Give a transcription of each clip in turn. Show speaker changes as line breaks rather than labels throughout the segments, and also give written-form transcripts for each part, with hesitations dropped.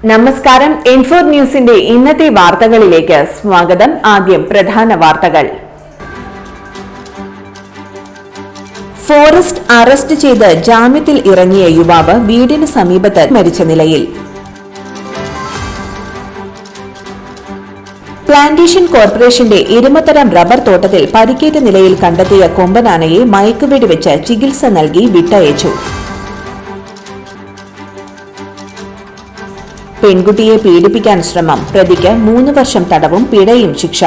നമസ്കാരം. ഇൻഫോ ന്യൂസിന്റെ ഇന്നത്തെ വാർത്തകളിലേക്ക് സ്വാഗതം. ആദ്യം പ്രധാന വാർത്തകൾ. ഫോറസ്റ്റ് അറസ്റ്റ് ചെയ്ത് ജാമ്യത്തിൽ ഇറങ്ങിയ യുവാവ് വീടിന് സമീപത്ത് മരിച്ച നിലയിൽ. പ്ലാന്റേഷൻ കോർപ്പറേഷന്റെ ഇരുമത്തരം റബ്ബർ തോട്ടത്തിൽ പരിക്കേറ്റ നിലയിൽ കണ്ടെത്തിയ കൊമ്പനാനയെ മയക്കുവെടിവെച്ച് ചികിത്സ നൽകി വിട്ടയച്ചു. പെൺകുട്ടിയെ പീഡിപ്പിക്കാൻ ശ്രമം, പ്രതിക്ക് 3 വർഷം തടവും പിഴയും ശിക്ഷ.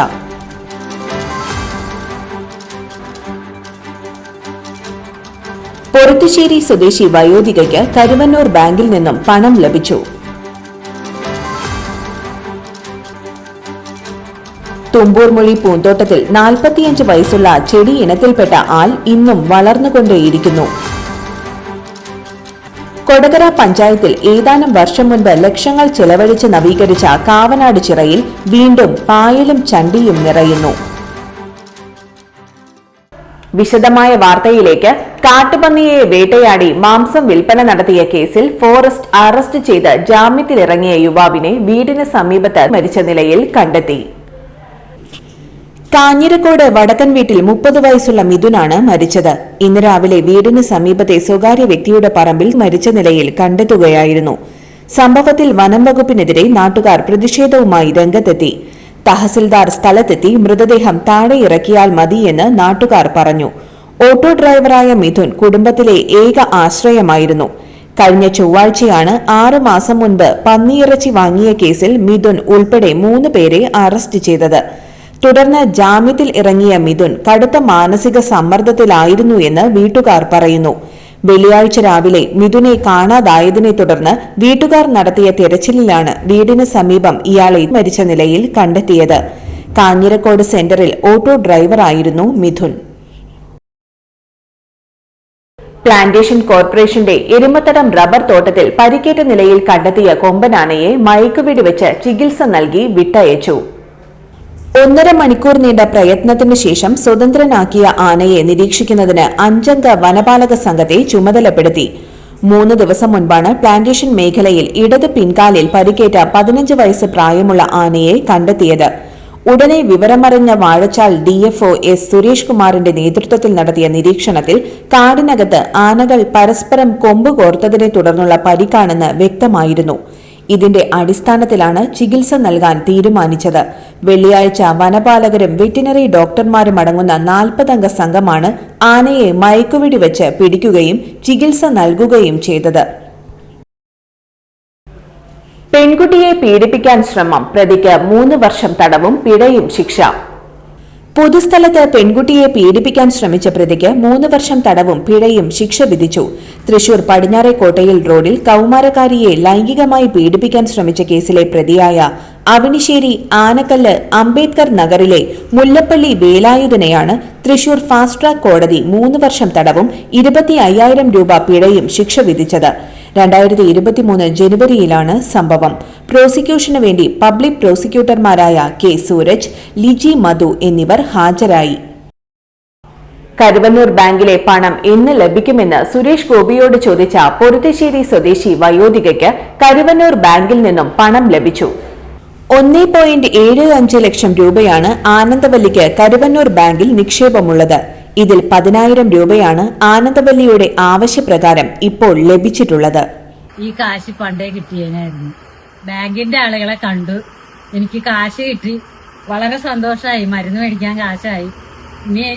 പൊറുത്തുശ്ശേരി സ്വദേശി വയോധികയ്ക്ക് കരുവന്നൂർ ബാങ്കിൽ നിന്നും പണം ലഭിച്ചു. തുമ്പൂർമൊഴി പൂന്തോട്ടത്തിൽ 45 വയസ്സുള്ള ചെടി ഇനത്തിൽപ്പെട്ട ആൽ ഇന്നും വളർന്നുകൊണ്ടേയിരിക്കുന്നു. കൊടകര പഞ്ചായത്തിൽ ഏതാനും വർഷം മുൻപ് ലക്ഷങ്ങൾ ചെലവഴിച്ച് നവീകരിച്ച കാവനാട് ചിറയിൽ വീണ്ടും പായലും ചണ്ടിയും നിറയുന്നു. വിശദമായ വാർത്തയിലേക്ക്. കാട്ടുപന്നിയെ വേട്ടയാടി മാംസം വിൽപ്പന നടത്തിയ കേസിൽ ഫോറസ്റ്റ് അറസ്റ്റ് ചെയ്ത് ജാമ്യത്തിലിറങ്ങിയ യുവാവിനെ വീടിന് സമീപത്ത് മരിച്ച നിലയിൽ കണ്ടെത്തി. കാഞ്ഞിരക്കോട് വടക്കൻ വീട്ടിൽ 30 വയസ്സുള്ള മിഥുനാണ് മരിച്ചത്. ഇന്ന് രാവിലെ വീടിന് സമീപത്തെ സ്വകാര്യ വ്യക്തിയുടെ പറമ്പിൽ മരിച്ച നിലയിൽ കണ്ടെത്തുകയായിരുന്നു. സംഭവത്തിൽ വനം വകുപ്പിനെതിരെ നാട്ടുകാർ പ്രതിഷേധവുമായി രംഗത്തെത്തി. തഹസിൽദാർ സ്ഥലത്തെത്തി മൃതദേഹം താഴെ ഇറക്കിയാൽ മതിയെന്ന് നാട്ടുകാർ പറഞ്ഞു. ഓട്ടോ ഡ്രൈവറായ മിഥുൻ കുടുംബത്തിലെ ഏക ആശ്രയമായിരുന്നു. കഴിഞ്ഞ ചൊവ്വാഴ്ചയാണ് 6 മാസം മുൻപ് പന്നിയിറച്ചി വാങ്ങിയ കേസിൽ മിഥുൻ ഉൾപ്പെടെ 3 പേരെ അറസ്റ്റ് ചെയ്തത്. തുടർന്ന് ജാമ്യത്തിൽ ഇറങ്ങിയ മിഥുൻ കടുത്ത മാനസിക സമ്മർദ്ദത്തിലായിരുന്നു എന്ന് വീട്ടുകാർ പറയുന്നു. വെള്ളിയാഴ്ച രാവിലെ മിഥുനെ കാണാതായതിനെ തുടർന്ന് വീട്ടുകാർ നടത്തിയ തെരച്ചിലിലാണ് വീടിന് സമീപം ഇയാളെ മരിച്ച നിലയിൽ കണ്ടെത്തിയത്. കാഞ്ഞിരക്കോട് സെന്ററിൽ ഓട്ടോ ഡ്രൈവറായിരുന്നു മിഥുൻ. പ്ലാന്റേഷൻ കോർപ്പറേഷന്റെ എരുമത്തടം റബ്ബർ തോട്ടത്തിൽ പരിക്കേറ്റ നിലയിൽ കണ്ടെത്തിയ കൊമ്പനാനയെ മയക്കുവെടിവെച്ച് ചികിത്സ നൽകി വിട്ടയച്ചു. 1.5 മണിക്കൂർ നീണ്ട പ്രയത്നത്തിന് ശേഷം സ്വതന്ത്രനാക്കിയ ആനയെ നിരീക്ഷിക്കുന്നതിന് 5 അംഗ വനപാലക സംഘത്തെ ചുമതലപ്പെടുത്തി. 3 ദിവസം മുൻപാണ് പ്ലാന്റേഷൻ മേഖലയിൽ ഇടത് പിൻകാലിൽ പരിക്കേറ്റ 15 വയസ്സ് പ്രായമുള്ള ആനയെ കണ്ടെത്തിയത്. ഉടനെ വിവരമറിഞ്ഞ വാഴച്ചാൽ ഡിഎഫ്ഒ എസ് സുരേഷ് കുമാറിന്റെ നേതൃത്വത്തിൽ നടത്തിയ നിരീക്ഷണത്തിൽ കാടിനകത്ത് ആനകൾ പരസ്പരം കൊമ്പ് കോർത്തതിനെ തുടർന്നുള്ള പരിക്കാണെന്ന് വ്യക്തമായിരുന്നു. ഇതിന്റെ അടിസ്ഥാനത്തിലാണ് ചികിത്സ നൽകാൻ തീരുമാനിച്ചത്. വെള്ളിയാഴ്ച വനപാലകരും വെറ്റിനറി ഡോക്ടർമാരും അടങ്ങുന്ന 40 അംഗ സംഘമാണ് ആനയെ മയക്കുവെടിവെച്ച് പിടിക്കുകയും ചികിത്സ നൽകുകയും ചെയ്തത്. പെൺകുട്ടിയെ പീഡിപ്പിക്കാൻ ശ്രമം, പ്രതിക്ക് 3 വർഷം തടവും പിഴയും ശിക്ഷ. പൊതുസ്ഥലത്ത് പെൺകുട്ടിയെ പീഡിപ്പിക്കാൻ ശ്രമിച്ച പ്രതിക്ക് 3 വർഷം തടവും പിഴയും ശിക്ഷ വിധിച്ചു. തൃശൂർ പടിഞ്ഞാറേക്കോട്ടയിൽ റോഡിൽ കൌമാരക്കാരിയെ ലൈംഗികമായി പീഡിപ്പിക്കാൻ ശ്രമിച്ച കേസിലെ പ്രതിയായ അവിനിശ്ശേരി ആനക്കല്ല് അംബേദ്കർ നഗറിലെ മുല്ലപ്പള്ളി വേലായുധനെയാണ് തൃശൂർ ഫാസ്റ്റ് ട്രാക്ക് കോടതി 3 വർഷം തടവും 25,000 രൂപ പിഴയും ശിക്ഷ വിധിച്ചത്. 2023 ജനുവരിയിലാണ് സംഭവം. പ്രോസിക്യൂഷന് വേണ്ടി പബ്ലിക് പ്രോസിക്യൂട്ടർമാരായ കെ സൂരജ്, ലിജി മധു എന്നിവർ ഹാജരായി. കരുവന്നൂർ ബാങ്കിലെ പണം എന്ന് ലഭിക്കുമെന്ന് സുരേഷ് ഗോപിയോട് ചോദിച്ച പൊറുത്തുശ്ശേരി സ്വദേശി വയോധികയ്ക്ക് കരുവന്നൂർ ബാങ്കിൽ നിന്നും പണം ലഭിച്ചു. 1.75 ലക്ഷം രൂപയാണ് ആനന്ദവല്ലിക്ക് കരുവന്നൂർ ബാങ്കിൽ നിക്ഷേപമുള്ളത്. ഇതിൽ 10,000 രൂപയാണ് ആനന്ദവല്ലിയുടെ ആവശ്യപ്രകാരം ഇപ്പോൾ ലഭിച്ചിട്ടുള്ളത്.
ഈ കാശ് പണ്ടേ കിട്ടിയതിനായിരുന്നു. ബാങ്കിന്റെ ആളുകളെ കണ്ടു, എനിക്ക് കാശ് കിട്ടി, വളരെ സന്തോഷമായി. മരുന്ന് മേടിക്കാൻ കാശായി. ഇനി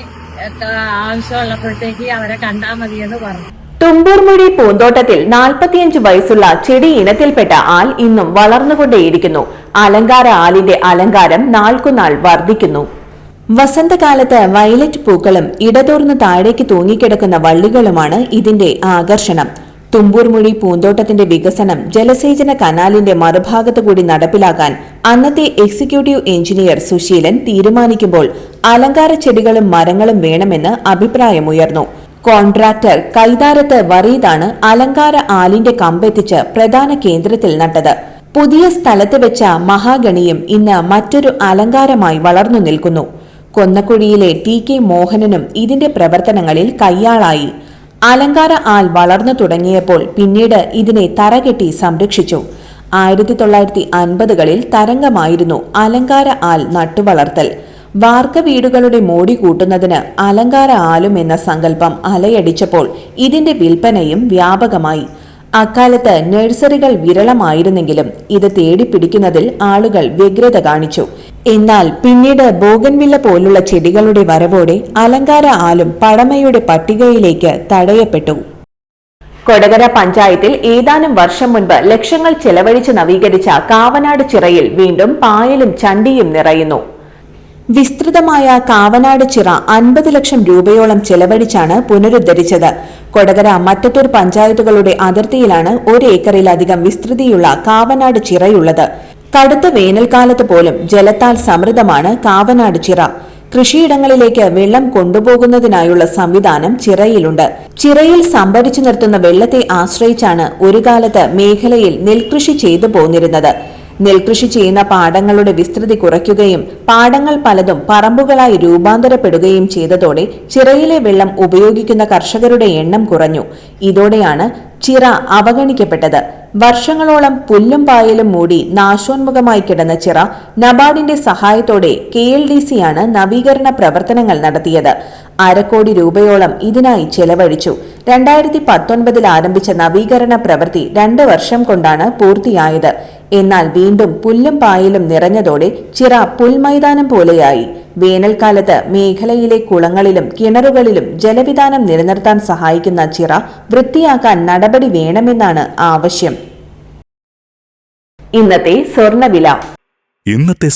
ആവശ്യമുള്ളപ്പോഴത്തേക്ക് അവരെ കണ്ടാൽ മതിയെന്ന് പറഞ്ഞു.
തുമ്പൂർമൊഴി പൂന്തോട്ടത്തിൽ 45 വയസ്സുള്ള ചെടി ഇനത്തിൽപ്പെട്ട ആൽ ഇന്നും വളർന്നുകൊണ്ടേയിരിക്കുന്നു. അലങ്കാര ആലിന്റെ അലങ്കാരം നാൾക്കുനാൾ വർദ്ധിക്കുന്നു. വസന്തകാലത്ത് വയലറ്റ് പൂക്കളും ഇടതൂർന്ന് താഴേക്ക് തൂങ്ങിക്കിടക്കുന്ന വള്ളികളുമാണ് ഇതിന്റെ ആകർഷണം. തുമ്പൂർമൊഴി പൂന്തോട്ടത്തിന്റെ വികസനം ജലസേചന കനാലിന്റെ മറുഭാഗത്തുകൂടി നടപ്പിലാക്കാൻ അന്നത്തെ എക്സിക്യൂട്ടീവ് എഞ്ചിനീയർ സുശീലൻ തീരുമാനിക്കുമ്പോൾ അലങ്കാര ചെടികളും മരങ്ങളും വേണമെന്ന് അഭിപ്രായമുയർന്നു. കോൺട്രാക്ടർ കൈതാരത്ത് വറീദാണ് അലങ്കാര ആലിന്റെ കമ്പെത്തിച്ച് പ്രധാന കേന്ദ്രത്തിൽ നട്ടത്. പുതിയ സ്ഥലത്ത് വെച്ച മഹാഗണിയും ഇന്ന് മറ്റൊരു അലങ്കാരമായി വളർന്നു നിൽക്കുന്നു. കൊന്നക്കുഴിയിലെ ടി കെ മോഹനനും ഇതിന്റെ പ്രവർത്തനങ്ങളിൽ കയ്യാളായി. അലങ്കാര ആൽ വളർന്നു തുടങ്ങിയപ്പോൾ പിന്നീട് ഇതിനെ തറകെട്ടി സംരക്ഷിച്ചു. 1950കളിൽ തരംഗമായിരുന്നു അലങ്കാര ആൽ നട്ടുവളർത്തൽ. വാർക്ക വീടുകളുടെ മോടി കൂട്ടുന്നതിന് അലങ്കാര ആലും എന്ന സങ്കല്പം അലയടിച്ചപ്പോൾ ഇതിന്റെ വിൽപ്പനയും വ്യാപകമായി. അക്കാലത്ത് നഴ്സറികൾ വിരളമായിരുന്നെങ്കിലും ഇത് തേടിപ്പിടിക്കുന്നതിൽ ആളുകൾ വ്യഗ്രത കാണിച്ചു. എന്നാൽ പിന്നീട് ബോഗൻവില്ല പോലുള്ള ചെടികളുടെ വരവോടെ അലങ്കാര ആലും പഴമയുടെ പട്ടികയിലേക്ക് തടയപ്പെട്ടു. കൊടകര പഞ്ചായത്തിൽ ഏതാനും വർഷം മുൻപ് ലക്ഷങ്ങൾ ചെലവഴിച്ച് നവീകരിച്ച കാവനാട് ചിറയിൽ വീണ്ടും പായലും ചണ്ടിയും നിറയുന്നു. വിസ്തൃതമായ കാവനാട് ചിറ 50 ലക്ഷം രൂപയോളം ചെലവഴിച്ചാണ് പുനരുദ്ധരിച്ചത്. കൊടകര മറ്റത്തൂർ പഞ്ചായത്തുകളുടെ അതിർത്തിയിലാണ് 1 ഏക്കറിലധികം വിസ്തൃതിയുള്ള കാവനാട് ചിറയുള്ളത്. കടുത്ത വേനൽക്കാലത്ത് പോലും ജലത്താൽ സമൃദ്ധമാണ് കാവനാട് ചിറ. കൃഷിയിടങ്ങളിലേക്ക് വെള്ളം കൊണ്ടുപോകുന്നതിനായുള്ള സംവിധാനം ചിറയിലുണ്ട്. ചിറയിൽ സംഭരിച്ചു നിർത്തുന്ന വെള്ളത്തെ ആശ്രയിച്ചാണ് ഒരു കാലത്ത് മേഖലയിൽ നെൽകൃഷി ചെയ്തു പോന്നിരുന്നത്. നെൽകൃഷി ചെയ്യുന്ന പാടങ്ങളുടെ വിസ്തൃതി കുറയ്ക്കുകയും പാടങ്ങൾ പലതും പറമ്പുകളായി രൂപാന്തരപ്പെടുകയും ചെയ്തതോടെ ചിറയിലെ വെള്ളം ഉപയോഗിക്കുന്ന കർഷകരുടെ എണ്ണം കുറഞ്ഞു. ഇതോടെയാണ് ചിറ അവഗണിക്കപ്പെട്ടത്. വർഷങ്ങളോളം പുല്ലും പായലും മൂടി നാശോന്മുഖമായി കിടന്ന ചിറ നബാർഡിന്റെ സഹായത്തോടെ KLDCയാണ് നവീകരണ പ്രവർത്തനങ്ങൾ നടത്തിയത്. 1/2 കോടി രൂപയോളം ഇതിനായി ചെലവഴിച്ചു. 2019 ആരംഭിച്ച നവീകരണ പ്രവൃത്തി 2 വർഷം കൊണ്ടാണ് പൂർത്തിയായത്. എന്നാൽ വീണ്ടും പുല്ലും പായലും നിറഞ്ഞതോടെ ചിറ പുൽമൈതാനം പോലെയായി. വേനൽക്കാലത്ത് മേഖലയിലെ കുളങ്ങളിലും കിണറുകളിലും ജലവിധാനം നിലനിർത്താൻ സഹായിക്കുന്ന ചിറ വൃത്തിയാക്കാൻ നടപടി വേണമെന്നാണ് ആവശ്യം. ഇന്നത്തെ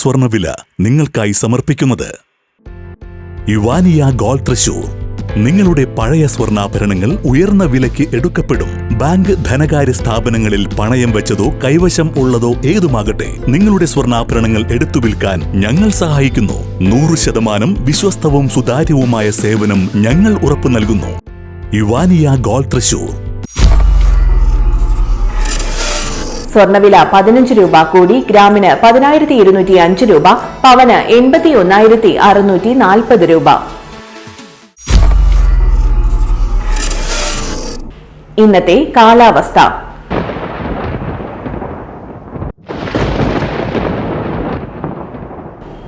സ്വർണ്ണവില നിങ്ങൾക്കായി സമർപ്പിക്കുന്നത് ഇവാനിയ ഗോൾഡ് തൃശൂർ. നിങ്ങളുടെ പഴയ സ്വർണ്ണാഭരണങ്ങൾ ഉയർന്ന വിലയ്ക്ക് എടുക്കപ്പെടും. ബാങ്ക്, ധനകാര്യ സ്ഥാപനങ്ങളിൽ പണയം വെച്ചതോ കൈവശം ഉള്ളതോ ഏതുമാകട്ടെ, നിങ്ങളുടെ സ്വർണ്ണാഭരണങ്ങൾ എടുത്തു വിൽക്കാൻ ഞങ്ങൾ സഹായിക്കുന്നു. 100% വിശ്വസ്തവും സുതാര്യവുമായ സേവനം ഞങ്ങൾ ഉറപ്പു നൽകുന്നു. ഇവാനിയ ഗോൾഡ് തൃശൂർ.
സ്വർണ്ണവില 15 രൂപ കൂടി. ഗ്രാമിന് 10,205 രൂപ, പവന് 81,640 രൂപ. ഇന്നത്തെ കാലാവസ്ഥ.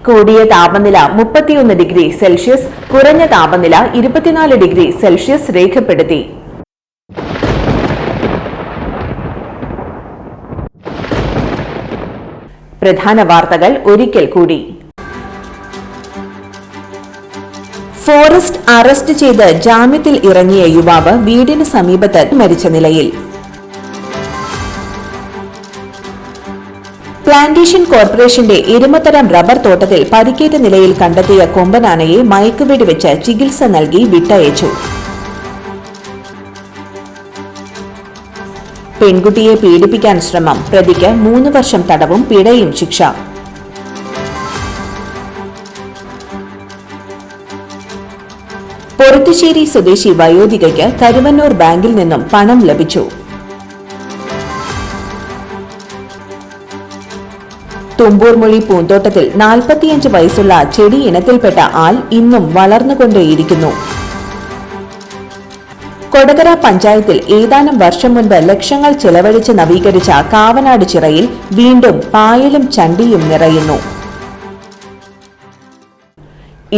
കൂടിയ താപനില 31 ഡിഗ്രി സെൽഷ്യസ്, കുറഞ്ഞ താപനില 24 ഡിഗ്രി സെൽഷ്യസ് രേഖപ്പെടുത്തി. പ്രധാന വാർത്തകൾ ഒരിക്കൽ കൂടി. ഫോറസ്റ്റ് അറസ്റ്റ് ചെയ്ത് ജാമ്യത്തിൽ ഇറങ്ങിയ യുവാവ് വീടിന് സമീപത്ത് മരിച്ച നിലയിൽ. പ്ലാന്റേഷൻ കോർപ്പറേഷന്റെ എരുമത്തരം റബ്ബർ തോട്ടത്തിൽ പരിക്കേറ്റ നിലയിൽ കണ്ടെത്തിയ കൊമ്പനാനയെ മയക്കുവെടി വെച്ച് ചികിത്സ നൽകി വിട്ടയച്ചു. പെൺകുട്ടിയെ പീഡിപ്പിക്കാൻ ശ്രമം, പ്രതിക്ക് 3 വർഷം തടവും പിഴയും ശിക്ഷ. പൊറുത്തുശ്ശേരി സ്വദേശി വയോധികയ്ക്ക് കരുവന്നൂർ ബാങ്കിൽ നിന്നും പണം ലഭിച്ചു. തുമ്പൂർമൊഴി പൂന്തോട്ടത്തിൽ 45 വയസ്സുള്ള ചെടി ഇനത്തിൽപ്പെട്ട ആൽ ഇന്നും വളർന്നുകൊണ്ടേയിരിക്കുന്നു. കൊടകര പഞ്ചായത്തിൽ ഏതാനും വർഷം മുൻപ് ലക്ഷങ്ങൾ ചെലവഴിച്ച് നവീകരിച്ച കാവനാട് ചിറയിൽ വീണ്ടും പായലും ചണ്ടിയും നിറയുന്നു.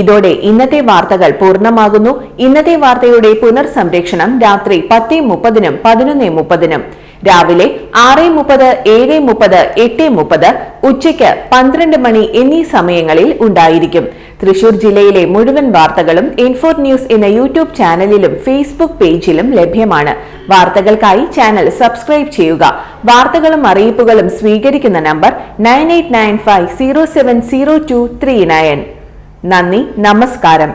ഇതോടെ ഇന്നത്തെ വാർത്തകൾ പൂർണ്ണമാകുന്നു. ഇന്നത്തെ വാർത്തയുടെ പുനർസംപ്രേക്ഷണം രാത്രി 10:30-നും 11:30-നും, രാവിലെ 6:30, 7:30, 8:30, ഉച്ചയ്ക്ക് 12 മണി എന്നീ സമയങ്ങളിൽ ഉണ്ടായിരിക്കും. തൃശൂർ ജില്ലയിലെ മുഴുവൻ വാർത്തകളും N4 ന്യൂസ് എന്ന യൂട്യൂബ് ചാനലിലും ഫേസ്ബുക്ക് പേജിലും ലഭ്യമാണ്. വാർത്തകൾക്കായി ചാനൽ സബ്സ്ക്രൈബ് ചെയ്യുക. വാർത്തകളും അറിയിപ്പുകളും സ്വീകരിക്കുന്ന നമ്പർ 9895070239. നന്ദി, നമസ്കാരം.